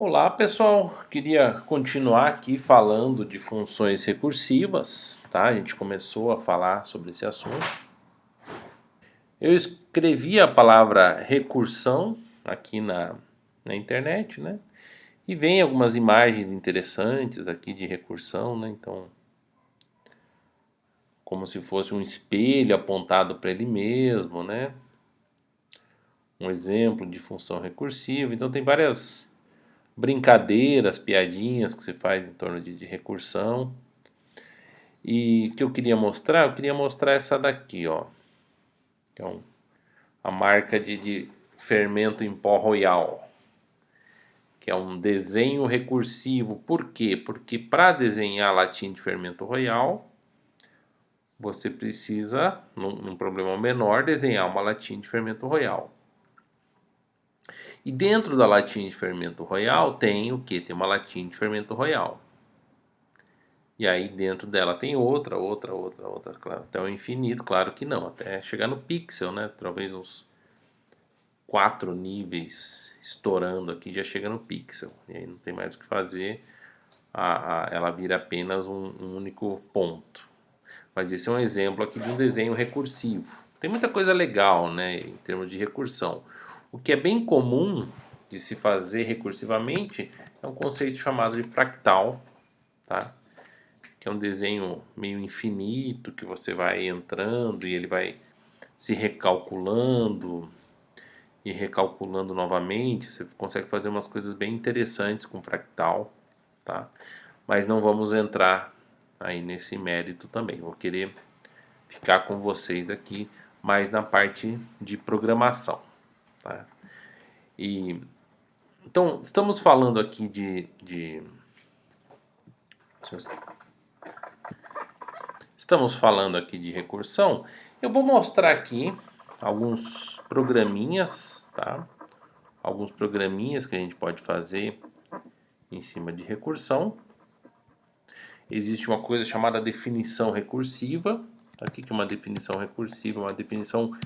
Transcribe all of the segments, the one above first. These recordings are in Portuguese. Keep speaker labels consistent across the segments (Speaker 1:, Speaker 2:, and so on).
Speaker 1: Olá pessoal, queria continuar aqui falando de funções recursivas, tá? A gente começou a falar sobre esse assunto. Eu escrevi a palavra recursão aqui na internet, né? E vem algumas imagens interessantes aqui de recursão, né? Então, como se fosse um espelho apontado para ele mesmo, né? Um exemplo de função recursiva. Então, tem várias brincadeiras, piadinhas que se faz em torno de recursão. E que eu queria mostrar? Eu queria mostrar essa daqui, ó. Que é a marca de fermento em pó Royal. Que é um desenho recursivo. Por quê? Porque para desenhar latinha de fermento Royal, você precisa, num problema menor, desenhar uma latinha de fermento Royal. E dentro da latinha de fermento Royal tem o que? Tem uma latinha de fermento Royal. E aí dentro dela tem outra, claro, até o infinito, claro que não, até chegar no pixel, né? Talvez uns 4 níveis estourando aqui já chega no pixel. E aí não tem mais o que fazer, ela vira apenas um único ponto. Mas esse é um exemplo aqui de um desenho recursivo. Tem muita coisa legal, né, em termos de recursão. O que é bem comum de se fazer recursivamente é um conceito chamado de fractal, tá? Que é um desenho meio infinito, que você vai entrando e ele vai se recalculando e recalculando novamente. Você consegue fazer umas coisas bem interessantes com fractal, tá? Mas não vamos entrar aí nesse mérito também. Vou querer ficar com vocês aqui mais na parte de programação, tá? E então estamos falando aqui estamos falando aqui de recursão. Eu vou mostrar aqui alguns programinhas, tá? Alguns programinhas que a gente pode fazer em cima de recursão. Existe uma coisa chamada definição recursiva. Aqui que é uma definição recursiva, uma definição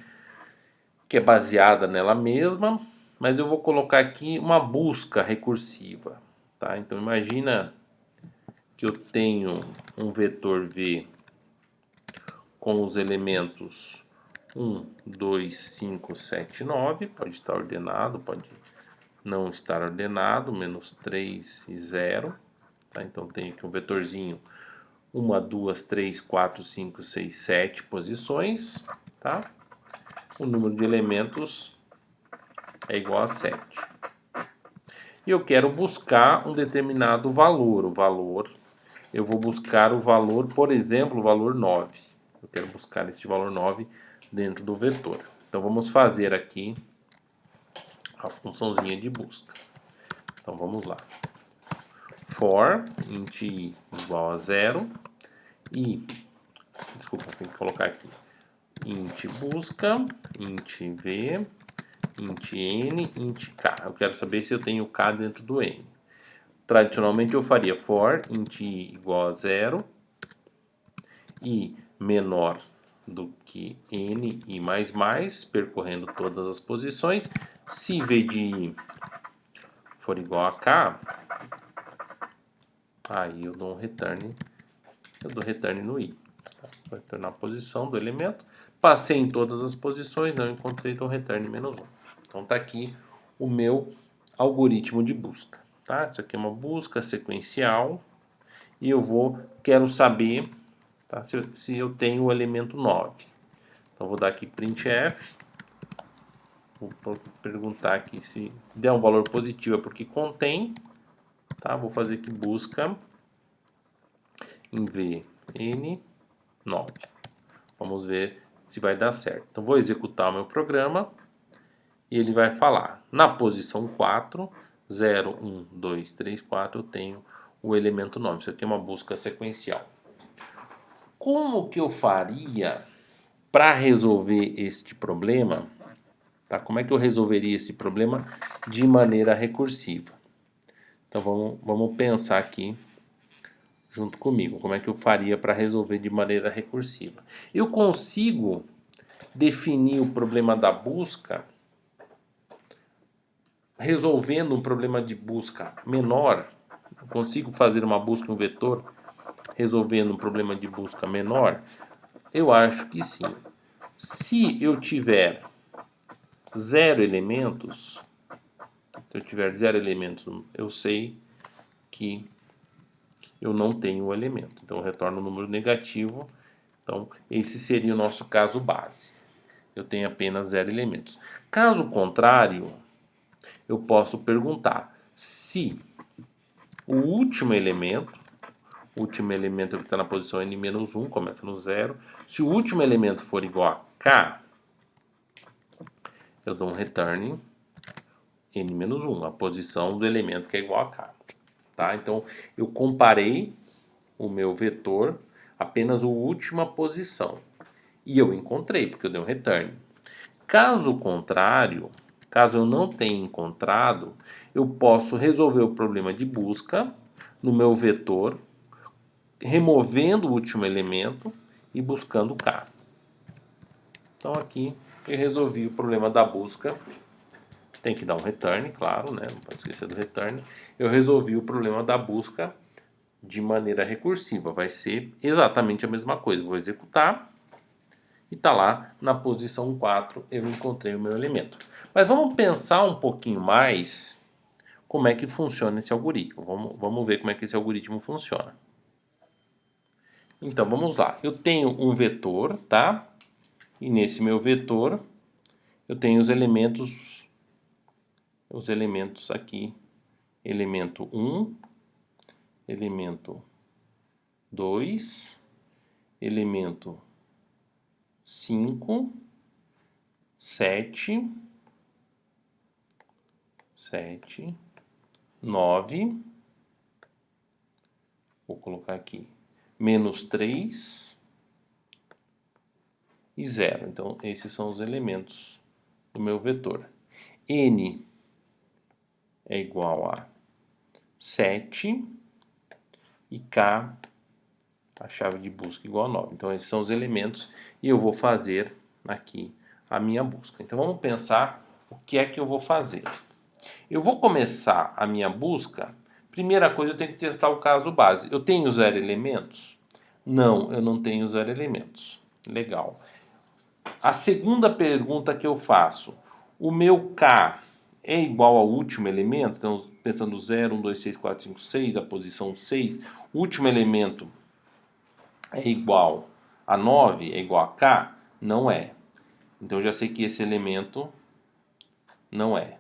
Speaker 1: que é baseada nela mesma, mas eu vou colocar aqui uma busca recursiva, tá? Então imagina que eu tenho um vetor V com os elementos 1, 2, 5, 7, 9, pode estar ordenado, pode não estar ordenado, menos 3 e 0, tá? Então tenho aqui um vetorzinho 1, 2, 3, 4, 5, 6, 7 posições, tá? O número de elementos é igual a 7. E eu quero buscar um determinado valor. Eu vou buscar o valor, por exemplo, o valor 9. Eu quero buscar este valor 9 dentro do vetor. Então vamos fazer aqui a funçãozinha de busca. Então vamos lá. For int i igual a 0 e, desculpa, tem que colocar aqui, int busca, int v, int n, int k. Eu quero saber se eu tenho k dentro do n. Tradicionalmente eu faria for int i igual a 0 e menor do que n e mais, percorrendo todas as posições. Se v de i for igual a k, aí eu dou um return, no i. Vai retornar a posição do elemento. Passei em todas as posições, não encontrei, então return menos 1. Então está aqui o meu algoritmo de busca. Tá? Isso aqui é uma busca sequencial e quero saber, tá, se eu tenho o elemento 9. Então vou dar aqui printf, vou perguntar aqui se der um valor positivo é porque contém, tá? Vou fazer aqui busca em vn9. Vamos ver se vai dar certo. Então vou executar o meu programa e ele vai falar, na posição 4, 0, 1, 2, 3, 4, eu tenho o elemento 9. Isso aqui é uma busca sequencial. Como que eu faria para resolver este problema? Tá? Como é que eu resolveria esse problema de maneira recursiva? Então vamos pensar aqui junto comigo. Como é que eu faria para resolver de maneira recursiva? Eu consigo definir o problema da busca resolvendo um problema de busca menor, eu consigo fazer uma busca em um vetor resolvendo um problema de busca menor? Eu acho que sim. Se eu tiver 0 elementos, eu sei que eu não tenho o elemento. Então eu retorno um número negativo. Então esse seria o nosso caso base. Eu tenho apenas 0 elementos. Caso contrário, eu posso perguntar se o último elemento que está na posição n-1, começa no 0. Se o último elemento for igual a k, eu dou um return n-1, a posição do elemento que é igual a k. Tá? Então, eu comparei o meu vetor apenas a última posição. E eu encontrei, porque eu dei um return. Caso contrário, caso eu não tenha encontrado, eu posso resolver o problema de busca no meu vetor, removendo o último elemento e buscando k. Então aqui eu resolvi o problema da busca. Tem que dar um return, claro, né? Não pode esquecer do return. Eu resolvi o problema da busca de maneira recursiva. Vai ser exatamente a mesma coisa. Vou executar e está lá na posição 4 eu encontrei o meu elemento. Mas vamos pensar um pouquinho mais como é que funciona esse algoritmo. Vamos ver como é que esse algoritmo funciona. Então vamos lá. Eu tenho um vetor, tá? E nesse meu vetor eu tenho os elementos aqui. Elemento 1, elemento 2, elemento 5, 7, 9, vou colocar aqui, menos 3 e 0. Então, esses são os elementos do meu vetor. N é igual a 7 e K, a chave de busca, igual a 9. Então, esses são os elementos e eu vou fazer aqui a minha busca. Então, vamos pensar o que é que eu vou fazer. Eu vou começar a minha busca. Primeira coisa, eu tenho que testar o caso base. Eu tenho 0 elementos? Não, eu não tenho 0 elementos. Legal. A segunda pergunta que eu faço, o meu K é igual ao último elemento? Então, pensando 0, 1, 2, 3, 4, 5, 6, a posição 6, o último elemento é igual a 9, é igual a K? Não é. Então, eu já sei que esse elemento não é.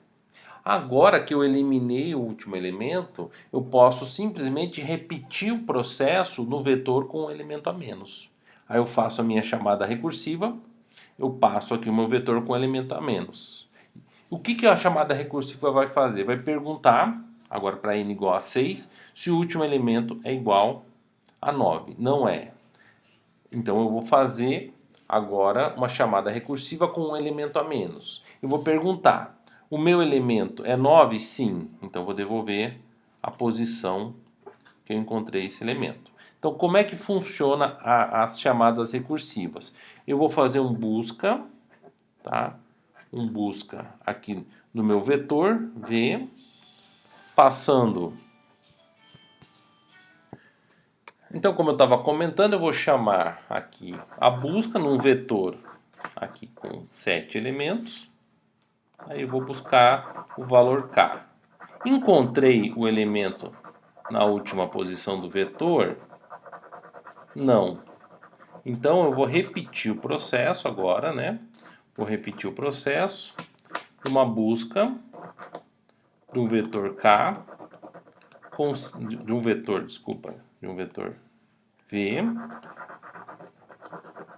Speaker 1: Agora que eu eliminei o último elemento, eu posso simplesmente repetir o processo no vetor com um elemento a menos. Aí eu faço a minha chamada recursiva, eu passo aqui o meu vetor com um elemento a menos. O que a chamada recursiva vai fazer? Vai perguntar, agora para n igual a 6, se o último elemento é igual a 9. Não é. Então eu vou fazer agora uma chamada recursiva com um elemento a menos. Eu vou perguntar, o meu elemento é 9? Sim. Então vou devolver a posição que eu encontrei esse elemento. Então como é que funciona as chamadas recursivas? Eu vou fazer um busca, tá? Um busca aqui no meu vetor V, passando. Então, como eu estava comentando, eu vou chamar aqui a busca num vetor aqui com 7 elementos. Aí eu vou buscar o valor K. Encontrei o elemento na última posição do vetor? Não. Então eu vou repetir o processo agora, né? Vou repetir o processo de uma busca de um vetor K, de um vetor V,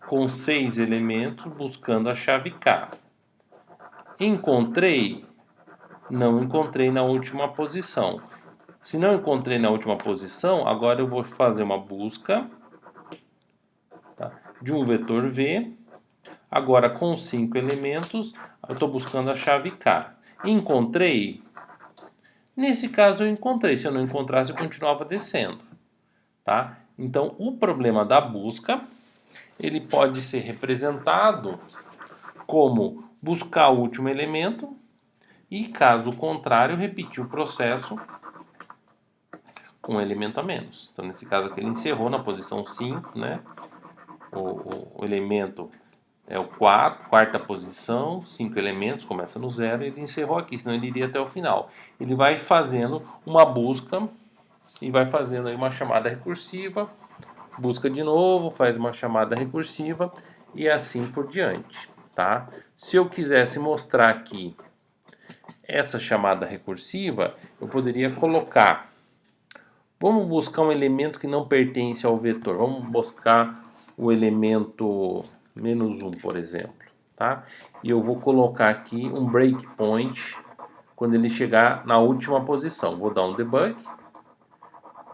Speaker 1: com 6 elementos, buscando a chave K. Encontrei? Não encontrei na última posição. Se não encontrei na última posição, agora eu vou fazer uma busca, tá, de um vetor V, agora com 5 elementos, eu estou buscando a chave K. Encontrei? Nesse caso eu encontrei, se eu não encontrasse eu continuava descendo. Tá? Então o problema da busca, ele pode ser representado como buscar o último elemento E caso contrário, repetir o processo com um elemento a menos. Então, nesse caso aqui, ele encerrou na posição 5, né? O elemento é o quarta posição, 5 elementos, começa no 0 e ele encerrou aqui, senão ele iria até o final. Ele vai fazendo uma busca e vai fazendo aí uma chamada recursiva, busca de novo, faz uma chamada recursiva e assim por diante, tá? Se eu quisesse mostrar aqui essa chamada recursiva, eu poderia colocar. Vamos buscar um elemento que não pertence ao vetor. Vamos buscar o elemento -1, por exemplo, tá? E eu vou colocar aqui um breakpoint quando ele chegar na última posição. Vou dar um debug.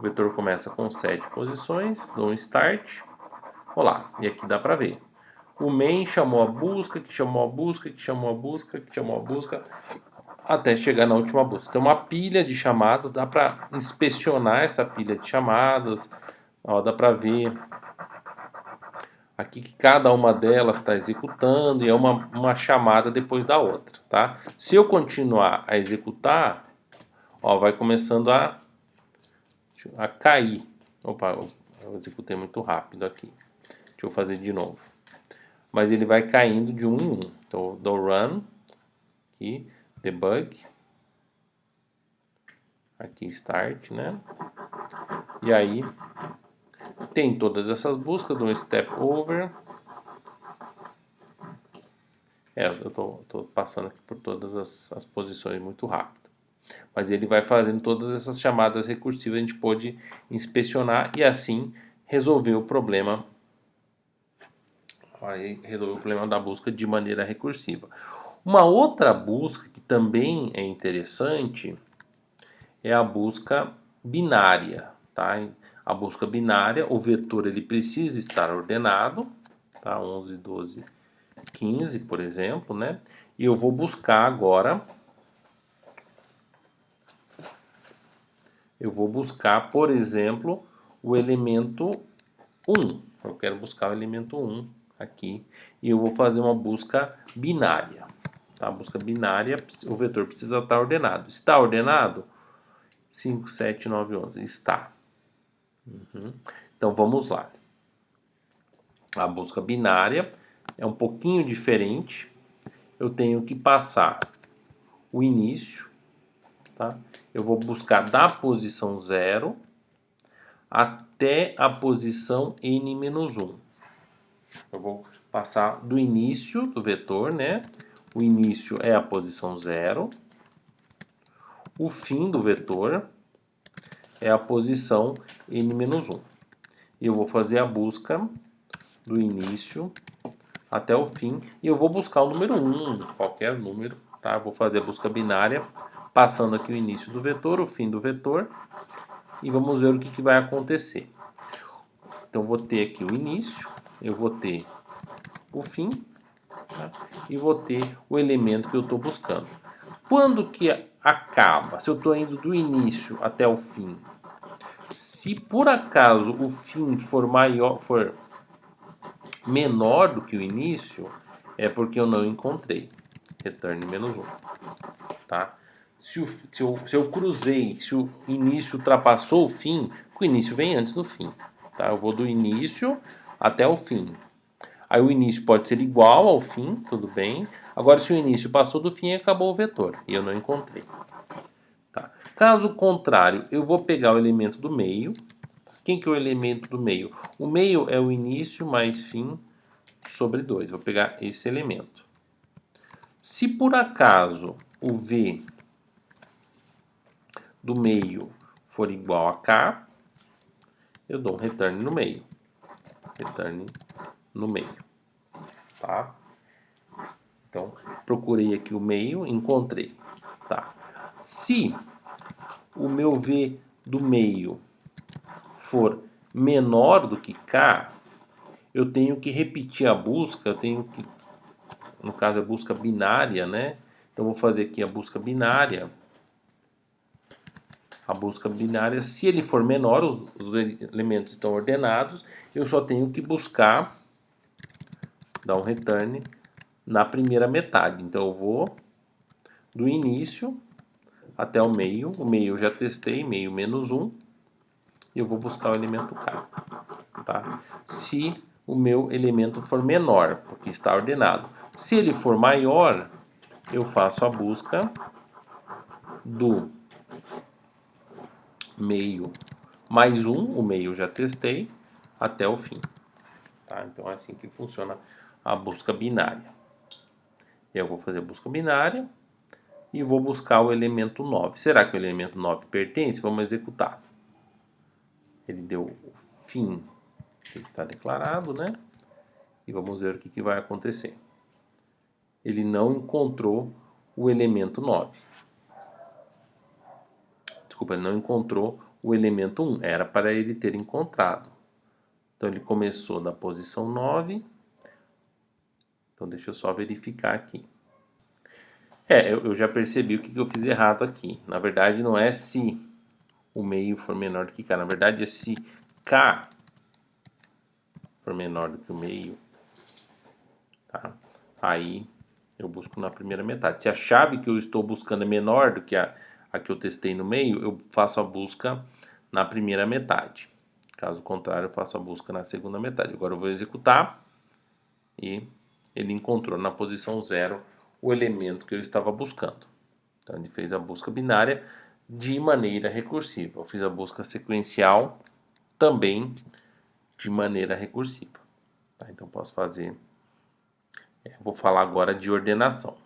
Speaker 1: O vetor começa com 7 posições, dou um start. Olá, e aqui dá para ver. O main chamou a busca, que chamou a busca, que chamou a busca, que chamou a busca, até chegar na última busca. Tem uma pilha de chamadas, dá para inspecionar essa pilha de chamadas. Ó, dá para ver aqui que cada uma delas está executando e é uma chamada depois da outra, tá? Se eu continuar a executar, ó, vai começando a cair. Opa, eu executei muito rápido aqui. Deixa eu fazer de novo. Mas ele vai caindo de 1 em 1. Então, dou run aqui, debug. Aqui start, né? E aí tem todas essas buscas, dou um step over. Eu tô passando aqui por todas as posições muito rápido. Mas ele vai fazendo todas essas chamadas recursivas, a gente pode inspecionar e assim resolver o problema. Aí resolver o problema da busca de maneira recursiva. Uma outra busca que também é interessante é a busca binária, tá? A busca binária, o vetor ele precisa estar ordenado, tá? 11, 12, 15, por exemplo, né? E eu vou buscar agora, por exemplo, o elemento 1. Eu quero buscar o elemento 1 aqui e eu vou fazer uma busca binária, tá? A busca binária, o vetor precisa estar ordenado. Está ordenado? 5, 7, 9, 11. Está. Então vamos lá. A busca binária é um pouquinho diferente. Eu tenho que passar o início, tá? Eu vou buscar da posição 0 até a posição n-1. Eu vou passar do início do vetor, né? O início é a posição 0. O fim do vetor é a posição n-1. E eu vou fazer a busca do início até o fim. E eu vou buscar o número 1, qualquer número, tá? Eu vou fazer a busca binária, passando aqui o início do vetor, o fim do vetor. E vamos ver o que vai acontecer. Então, eu vou ter aqui o início, eu vou ter o fim, tá? E vou ter o elemento que eu estou buscando. Quando que acaba? Se eu estou indo do início até o fim, se por acaso o fim for menor do que o início, é porque eu não encontrei. Return -1, tá? Se eu cruzei, se o início ultrapassou o fim, o início vem antes do fim, tá? Eu vou do início até o fim. Aí o início pode ser igual ao fim, tudo bem. Agora, se o início passou do fim, acabou o vetor e eu não encontrei. Tá? Caso contrário, eu vou pegar o elemento do meio. Quem que é o elemento do meio? O meio é o início mais fim sobre 2. Vou pegar esse elemento. Se por acaso o V do meio for igual a K, eu dou um return no meio. Return no meio. Tá? Então, procurei aqui o meio, encontrei. Tá? Se o meu V do meio for menor do que K, eu tenho que repetir a busca, eu tenho que, no caso é busca binária, né? Então vou fazer aqui a busca binária. A busca binária, se ele for menor, os elementos estão ordenados, eu só tenho que buscar, dar um return na primeira metade. Então eu vou do início até o meio eu já testei, meio menos 1, e eu vou buscar o elemento K, tá? Se o meu elemento for menor, porque está ordenado. Se ele for maior, eu faço a busca do meio mais 1, o meio eu já testei, até o fim. Tá? Então é assim que funciona a busca binária. Eu vou fazer a busca binária e vou buscar o elemento 9. Será que o elemento 9 pertence? Vamos executar. Ele deu o fim que está declarado, né? E vamos ver o que vai acontecer. Ele não encontrou o elemento 9. Desculpa, ele não encontrou o elemento 1. Era para ele ter encontrado. Então ele começou da posição 9. Então deixa eu só verificar aqui. Eu já percebi o que eu fiz errado aqui. Na verdade não é se o meio for menor do que K. Na verdade é se K for menor do que o meio. Tá? Aí eu busco na primeira metade. Se a chave que eu estou buscando é menor do que a que eu testei no meio, eu faço a busca na primeira metade. Caso contrário, eu faço a busca na segunda metade. Agora eu vou executar e ele encontrou na posição 0 o elemento que eu estava buscando. Então ele fez a busca binária de maneira recursiva. Eu fiz a busca sequencial também de maneira recursiva. Tá? Então posso fazer. Vou falar agora de ordenação.